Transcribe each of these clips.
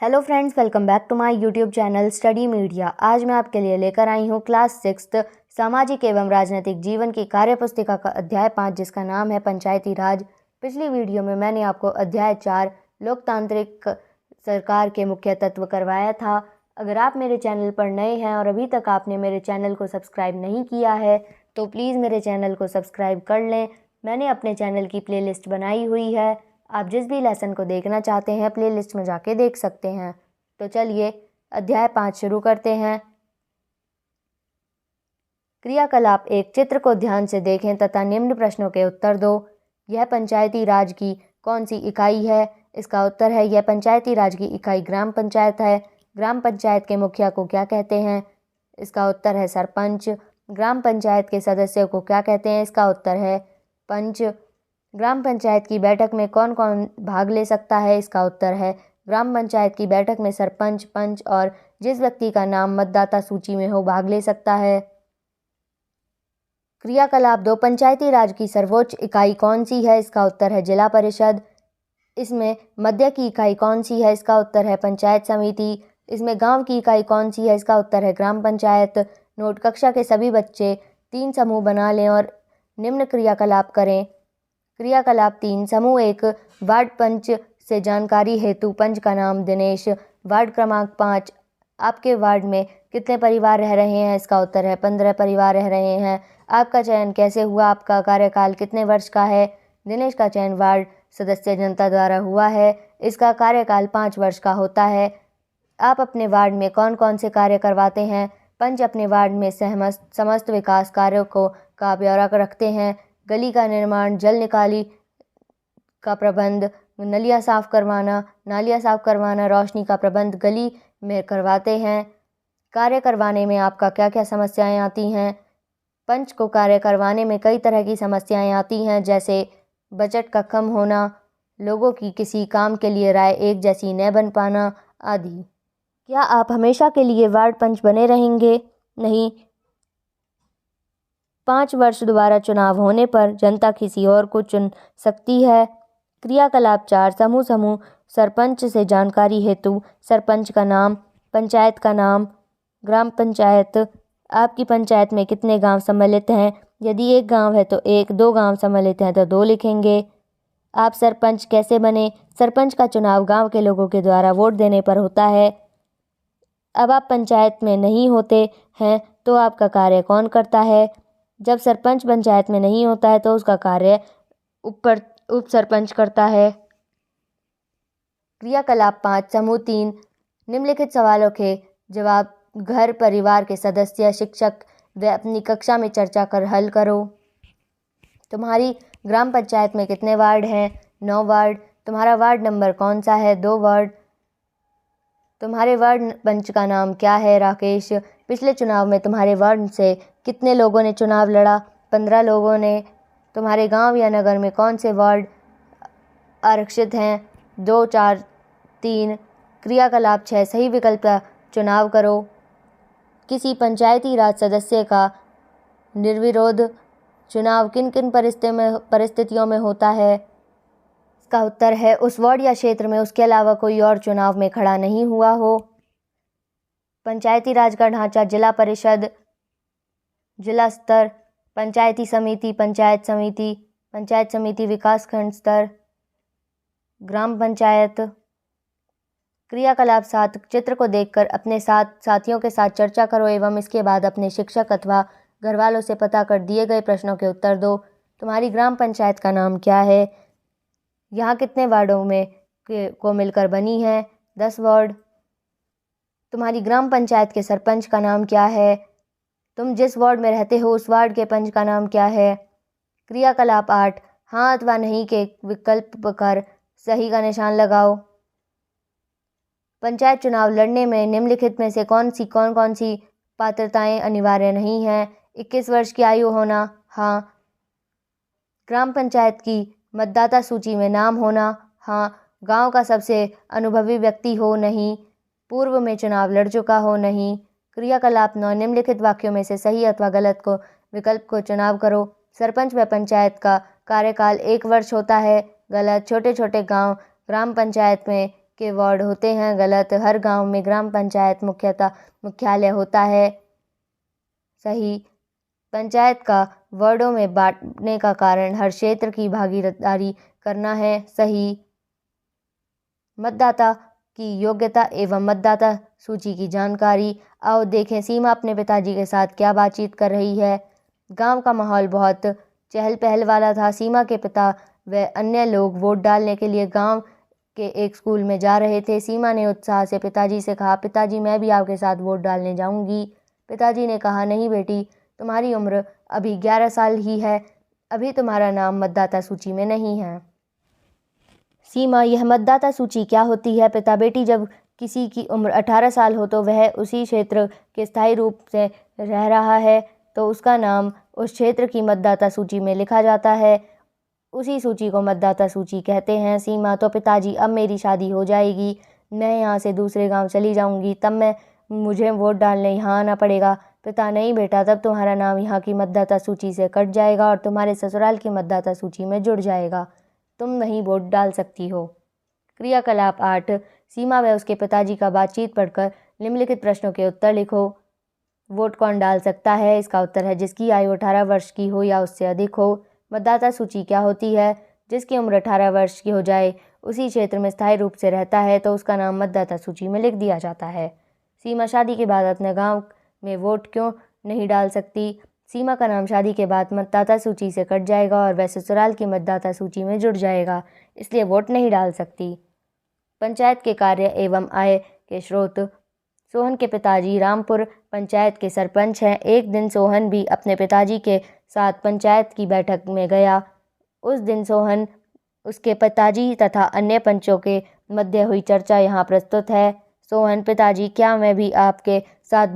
Hello friends, welcome back to my YouTube channel study media. आज मैं आपके लिए लेकर आई हूँ क्लास 6 सामाजिक एवं राजनीतिक जीवन की कार्यपुस्तिका का अध्याय 5, जिसका नाम है पंचायती राज। पिछली वीडियो में मैंने आपको अध्याय 4 लोकतांत्रिक सरकार के मुख्य तत्व करवाया था। अगर आप मेरे चैनल पर नए हैं और अभी तक आपने मेरे चैनल को सब्सक्राइब नहीं किया है तो प्लीज़ मेरे चैनल को सब्सक्राइब कर लें। मैंने अपने चैनल की प्लेलिस्ट बनाई हुई है, आप जिस भी लेसन को देखना चाहते हैं प्लेलिस्ट में जाके देख सकते हैं। तो चलिए अध्याय 5 शुरू करते हैं। क्रियाकलाप 1, चित्र को ध्यान से देखें तथा निम्न प्रश्नों के उत्तर दो। यह पंचायती राज की कौन सी इकाई है? इसका उत्तर है यह पंचायती राज की इकाई ग्राम पंचायत है। ग्राम पंचायत के मुखिया को क्या कहते हैं? इसका उत्तर है सरपंच। ग्राम पंचायत के सदस्यों को क्या कहते हैं? इसका उत्तर है पंच। ग्राम पंचायत की बैठक में कौन कौन भाग ले सकता है? इसका उत्तर है ग्राम पंचायत की बैठक में सरपंच, पंच और जिस व्यक्ति का नाम मतदाता सूची में हो भाग ले सकता है। क्रियाकलाप 2, पंचायती राज की सर्वोच्च इकाई कौन सी है? इसका उत्तर है जिला परिषद। इसमें मध्य की इकाई कौन सी है? इसका उत्तर है पंचायत समिति। इसमें गांव की इकाई कौन सी है? इसका उत्तर है ग्राम पंचायत। नोट: कक्षा के सभी बच्चे 3 समूह बना लें और निम्न क्रियाकलाप करें। क्रियाकलाप 3, समूह 1, वार्ड पंच से जानकारी हेतु। पंच का नाम दिनेश। वार्ड क्रमांक 5, आपके वार्ड में कितने परिवार रह रहे हैं? इसका उत्तर है 15 परिवार रह रहे हैं। आपका चयन कैसे हुआ? आपका कार्यकाल कितने वर्ष का है? दिनेश का चयन वार्ड सदस्य जनता द्वारा हुआ है। इसका कार्यकाल 5 वर्ष का होता है। आप अपने वार्ड में कौन कौन से कार्य करवाते हैं? पंच अपने वार्ड में समस्त विकास कार्यों का ब्यौरा रखते हैं। गली का निर्माण, जल निकाली का प्रबंध, नालियाँ साफ करवाना, रोशनी का प्रबंध गली में करवाते हैं। कार्य करवाने में आपका क्या क्या समस्याएं आती हैं? पंच को कार्य करवाने में कई तरह की समस्याएं आती हैं, जैसे बजट का कम होना, लोगों की किसी काम के लिए राय एक जैसी न बन पाना आदि। क्या आप हमेशा के लिए वार्ड पंच बने रहेंगे? नहीं, 5 वर्ष दोबारा चुनाव होने पर जनता किसी और को चुन सकती है। क्रियाकलाप 4, समूह सरपंच से जानकारी हेतु। सरपंच का नाम, पंचायत का नाम, ग्राम पंचायत। आपकी पंचायत में कितने गांव सम्मिलित हैं? यदि एक गांव है तो 1, 2 गांव सम्मिलित हैं तो 2 लिखेंगे। आप सरपंच कैसे बने? सरपंच का चुनाव गांव के लोगों के द्वारा वोट देने पर होता है। अब आप पंचायत में नहीं होते हैं तो आपका कार्य कौन करता है? जब सरपंच पंचायत में नहीं होता है तो उसका कार्य उप सरपंच करता है। क्रियाकलाप 5, समूह 3, निम्नलिखित सवालों के जवाब घर परिवार के सदस्य, शिक्षक व अपनी कक्षा में चर्चा कर हल करो। तुम्हारी ग्राम पंचायत में कितने वार्ड हैं? 9 वार्ड। तुम्हारा वार्ड नंबर कौन सा है? 2 वार्ड। तुम्हारे वार्ड पंच का नाम क्या है? राकेश। पिछले चुनाव में तुम्हारे वार्ड से कितने लोगों ने चुनाव लड़ा? 15 लोगों ने। तुम्हारे गांव या नगर में कौन से वार्ड आरक्षित हैं? 2, 4, 3। क्रियाकलाप 6, सही विकल्प का चुनाव करो। किसी पंचायती राज सदस्य का निर्विरोध चुनाव किन किन परिस्थितियों में होता है? इसका उत्तर है उस वार्ड या क्षेत्र में उसके अलावा कोई और चुनाव में खड़ा नहीं हुआ हो। पंचायती राज का ढांचा: जिला परिषद, जिला स्तर, पंचायती समिति, पंचायत समिति विकासखंड स्तर, ग्राम पंचायत। क्रियाकलाप 7, चित्र को देखकर अपने साथियों के साथ चर्चा करो एवं इसके बाद अपने शिक्षक अथवा घरवालों से पता कर दिए गए प्रश्नों के उत्तर दो। तुम्हारी ग्राम पंचायत का नाम क्या है? यहाँ कितने वार्डों में को मिलकर बनी है? 10 वार्ड। तुम्हारी ग्राम पंचायत के सरपंच का नाम क्या है? तुम जिस वार्ड में रहते हो उस वार्ड के पंच का नाम क्या है? क्रियाकलाप 8, हाँ अथवा नहीं के विकल्प कर सही का निशान लगाओ। पंचायत चुनाव लड़ने में निम्नलिखित में से कौन कौन सी पात्रताएं अनिवार्य नहीं हैं? 21 वर्ष की आयु होना, हाँ। ग्राम पंचायत की मतदाता सूची में नाम होना, हाँ। गांव का सबसे अनुभवी व्यक्ति हो, नहीं। पूर्व में चुनाव लड़ चुका हो, नहीं। क्रियाकलाप 9, निम्नलिखित वाक्यों में से सही अथवा गलत को विकल्प को चुनाव करो। सरपंच व पंचायत का कार्यकाल 1 वर्ष होता है, गलत। छोटे छोटे गांव ग्राम पंचायत में के वार्ड होते हैं। गलत। हर गांव में ग्राम पंचायत मुख्यालय होता है। सही। पंचायत का वार्डों में बांटने का कारण हर क्षेत्र की भागीदारी करना है। सही। मतदाता की योग्यता एवं मतदाता सूची की जानकारी। आओ देखें सीमा अपने पिताजी के साथ क्या बातचीत कर रही है। गांव का माहौल बहुत चहल पहल वाला था। सीमा के पिता व अन्य लोग वोट डालने के लिए गांव के एक स्कूल में जा रहे थे। सीमा ने उत्साह से पिताजी से कहा, पिताजी मैं भी आपके साथ वोट डालने जाऊंगी। पिताजी ने कहा, नहीं बेटी, तुम्हारी उम्र अभी 11 साल ही है, अभी तुम्हारा नाम मतदाता सूची में नहीं है। सीमा, यह मतदाता सूची क्या होती है? पिता, बेटी, जब किसी की उम्र 18 साल हो तो वह उसी क्षेत्र के स्थायी रूप से रह रहा है तो उसका नाम उस क्षेत्र की मतदाता सूची में लिखा जाता है। उसी सूची को मतदाता सूची कहते हैं। सीमा, तो पिताजी अब मेरी शादी हो जाएगी, मैं यहाँ से दूसरे गांव चली जाऊंगी, तब मुझे वोट डालने यहाँ आना पड़ेगा। पिता, नहीं बेटा, तब तुम्हारा नाम यहाँ की मतदाता सूची से कट जाएगा और तुम्हारे ससुराल की मतदाता सूची में जुड़ जाएगा, तुम वहीं वोट डाल सकती हो। क्रियाकलाप 8। सीमा व उसके पिताजी का बातचीत पढ़कर निम्नलिखित प्रश्नों के उत्तर लिखो। वोट कौन डाल सकता है? इसका उत्तर है जिसकी आयु 18 वर्ष की हो या उससे अधिक हो। मतदाता सूची क्या होती है? जिसकी उम्र 18 वर्ष की हो जाए, उसी क्षेत्र में स्थायी रूप से रहता है तो उसका नाम मतदाता सूची में लिख दिया जाता है। सीमा शादी के बाद अपने गांव में वोट क्यों नहीं डाल सकती? सीमा का नाम शादी के बाद मतदाता सूची से कट जाएगा और वह ससुराल की मतदाता सूची में जुड़ जाएगा, इसलिए वोट नहीं डाल सकती। पंचायत के कार्य एवं आय के स्रोत। सोहन के पिताजी रामपुर पंचायत के सरपंच हैं। एक दिन सोहन भी अपने पिताजी के साथ पंचायत की बैठक में गया। उस दिन सोहन, उसके पिताजी तथा अन्य पंचों के मध्य हुई चर्चा यहाँ प्रस्तुत है। सोहन, पिताजी, क्या मैं भी आपके साथ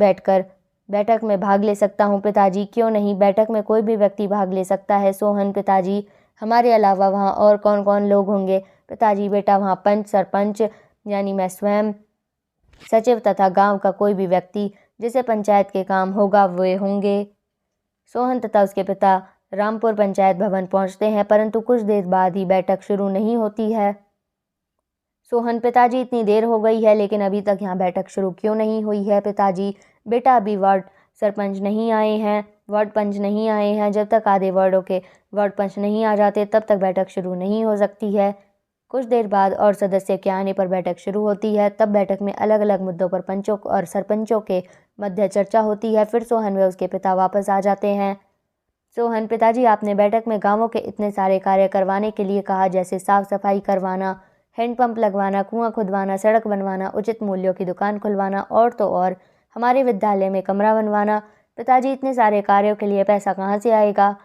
बैठक में भाग ले सकता हूँ? पिताजी, क्यों नहीं, बैठक में कोई भी व्यक्ति भाग ले सकता है। सोहन, पिताजी, हमारे अलावा वहाँ और कौन कौन लोग होंगे? पिताजी, बेटा, वहाँ पंच, सरपंच यानी मैं स्वयं, सचिव तथा गांव का कोई भी व्यक्ति जिसे पंचायत के काम होगा वे होंगे। सोहन तथा उसके पिता रामपुर पंचायत भवन पहुंचते हैं, परंतु कुछ देर बाद ही बैठक शुरू नहीं होती है। सोहन, पिताजी, इतनी देर हो गई है लेकिन अभी तक यहाँ बैठक शुरू क्यों नहीं हुई है? पिताजी, बेटा, अभी वार्ड सरपंच नहीं आए हैं, वार्ड पंच नहीं आए हैं, जब तक आधे वार्डों के वार्ड पंच नहीं आ जाते तब तक बैठक शुरू नहीं हो सकती है। कुछ देर बाद और सदस्य के आने पर बैठक शुरू होती है। तब बैठक में अलग अलग मुद्दों पर पंचों और सरपंचों के मध्य चर्चा होती है। फिर सोहन व उसके पिता वापस आ जाते हैं। सोहन, पिताजी, आपने बैठक में गांवों के इतने सारे कार्य करवाने के लिए कहा, जैसे साफ सफाई करवाना, हैंडपंप लगवाना, कुआं खुदवाना, सड़क बनवाना, उचित मूल्यों की दुकान खुलवाना और तो और हमारे विद्यालय में कमरा बनवाना। पिताजी, इतने सारे कार्यों के लिए पैसा कहाँ से आएगा?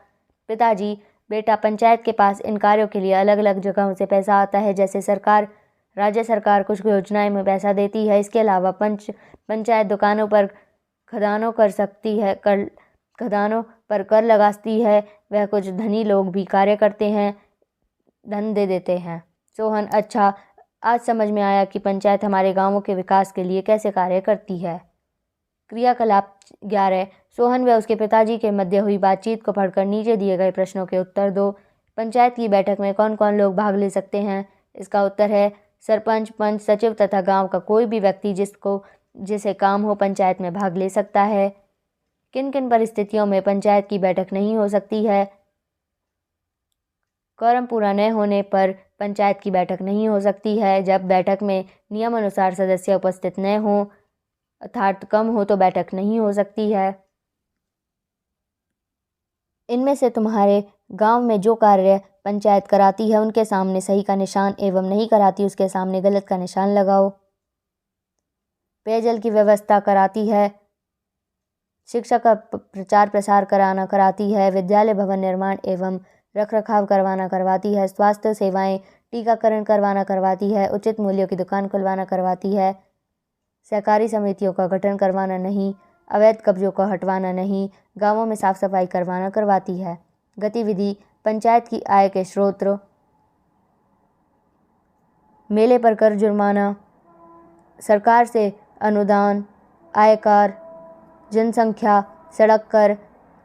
पिताजी, बेटा, पंचायत के पास इन कार्यों के लिए अलग अलग जगहों से पैसा आता है, जैसे सरकार, राज्य सरकार कुछ योजनाएं में पैसा देती है। इसके अलावा पंचायत दुकानों पर खदानों पर कर लगाती है। वह कुछ धनी लोग भी कार्य करते हैं, धन दे देते हैं। सोहन, अच्छा, आज समझ में आया कि पंचायत हमारे गांवों के विकास के लिए कैसे कार्य करती है। क्रियाकलाप 11। सोहन व उसके पिताजी के मध्य हुई बातचीत को पढ़कर नीचे दिए गए प्रश्नों के उत्तर दो। पंचायत की बैठक में कौन कौन लोग भाग ले सकते हैं? इसका उत्तर है सरपंच, पंच, सचिव तथा गांव का कोई भी व्यक्ति जिसे काम हो पंचायत में भाग ले सकता है। किन किन परिस्थितियों में पंचायत की बैठक नहीं हो सकती है? क्वारम पूरा न होने पर पंचायत की बैठक नहीं हो सकती है। जब बैठक में नियमानुसार सदस्य उपस्थित न हो अर्थात कम हो तो बैठक नहीं हो सकती है। इनमें से तुम्हारे गांव में जो कार्य पंचायत कराती है उनके सामने सही का निशान एवं नहीं कराती उसके सामने गलत का निशान लगाओ। पेयजल की व्यवस्था कराती है, शिक्षा का प्रचार प्रसार कराती है, विद्यालय भवन निर्माण एवं रखरखाव करवाती है, स्वास्थ्य सेवाएं, टीकाकरण करवाती है, उचित मूल्यों की दुकान खुलवाना करवाती है, सहकारी समितियों का गठन करवाना नहीं, अवैध कब्जों को हटवाना नहीं, गांवों में साफ सफाई करवाती है। गतिविधि, पंचायत की आय के स्रोत, मेले पर कर जुर्माना, सरकार से अनुदान, आयकर, जनसंख्या, सड़क कर,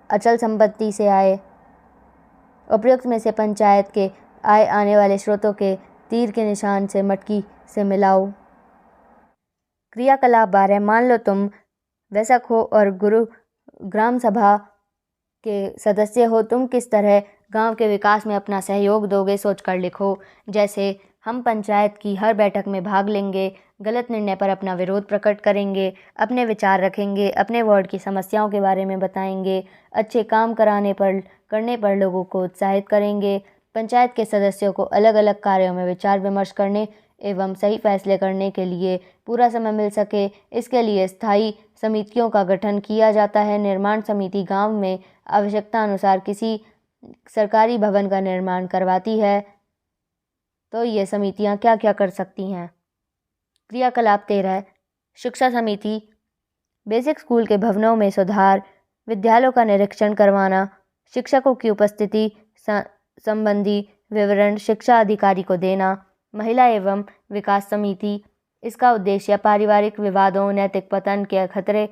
अचल संपत्ति से आय। उपर्युक्त में से पंचायत के आय आने वाले स्रोतों के तीर के निशान से मटकी से मिलाओ। क्रियाकलाप 12 मान लो तुम वयस्क हो और गुरु ग्राम सभा के सदस्य हो। तुम किस तरह गांव के विकास में अपना सहयोग दोगे, सोचकर लिखो। जैसे हम पंचायत की हर बैठक में भाग लेंगे, गलत निर्णय पर अपना विरोध प्रकट करेंगे, अपने विचार रखेंगे, अपने वार्ड की समस्याओं के बारे में बताएंगे, अच्छे काम करने पर लोगों को उत्साहित करेंगे। पंचायत के सदस्यों को अलग अलग कार्यों में विचार विमर्श करने एवं सही फैसले करने के लिए पूरा समय मिल सके, इसके लिए स्थायी समितियों का गठन किया जाता है। निर्माण समिति गांव में आवश्यकता अनुसार किसी सरकारी भवन का निर्माण करवाती है, तो ये समितियां क्या क्या कर सकती हैं। क्रियाकलाप 13 शिक्षा समिति बेसिक स्कूल के भवनों में सुधार, विद्यालयों का निरीक्षण करवाना, शिक्षकों की उपस्थिति संबंधी विवरण शिक्षा अधिकारी को देना। महिला एवं विकास समिति, इसका उद्देश्य पारिवारिक विवादों, नैतिक पतन के खतरे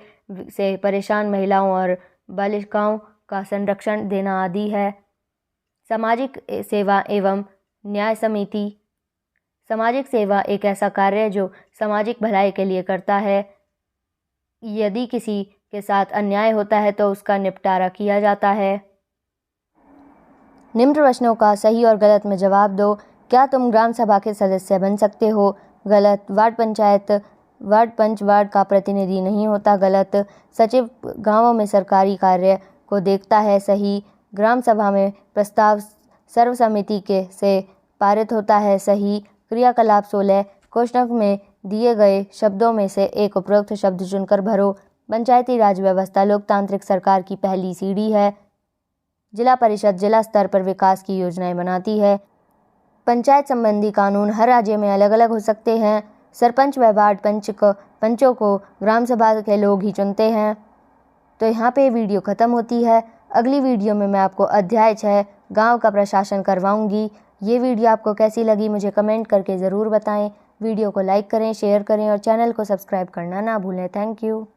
से परेशान महिलाओं और बालिकाओं का संरक्षण देना आदि है। सामाजिक सेवा एवं न्याय समिति, सामाजिक सेवा एक ऐसा कार्य है जो सामाजिक भलाई के लिए करता है। यदि किसी के साथ अन्याय होता है तो उसका निपटारा किया जाता है। निम्न प्रश्नों का सही और गलत में जवाब दो। क्या तुम ग्राम सभा के सदस्य बन सकते हो? गलत। वार्ड पंच वार्ड का प्रतिनिधि नहीं होता। गलत। सचिव गांवों में सरकारी कार्य को देखता है। सही। ग्राम सभा में प्रस्ताव सर्वसम्मति से पारित होता है। सही। क्रियाकलाप 16 क्वेश्चन में दिए गए शब्दों में से एक उपरोक्त शब्द चुनकर भरो। पंचायती राज व्यवस्था लोकतांत्रिक सरकार की पहली सीढ़ी है। जिला परिषद जिला स्तर पर विकास की योजनाएं बनाती है। पंचायत संबंधी कानून हर राज्य में अलग अलग हो सकते हैं। सरपंच व वार्ड पंचों को ग्राम सभा के लोग ही चुनते हैं। तो यहाँ पे वीडियो ख़त्म होती है। अगली वीडियो में मैं आपको अध्याय 6 गांव का प्रशासन करवाऊंगी। ये वीडियो आपको कैसी लगी मुझे कमेंट करके ज़रूर बताएं। वीडियो को लाइक करें, शेयर करें और चैनल को सब्सक्राइब करना ना भूलें। Thank you.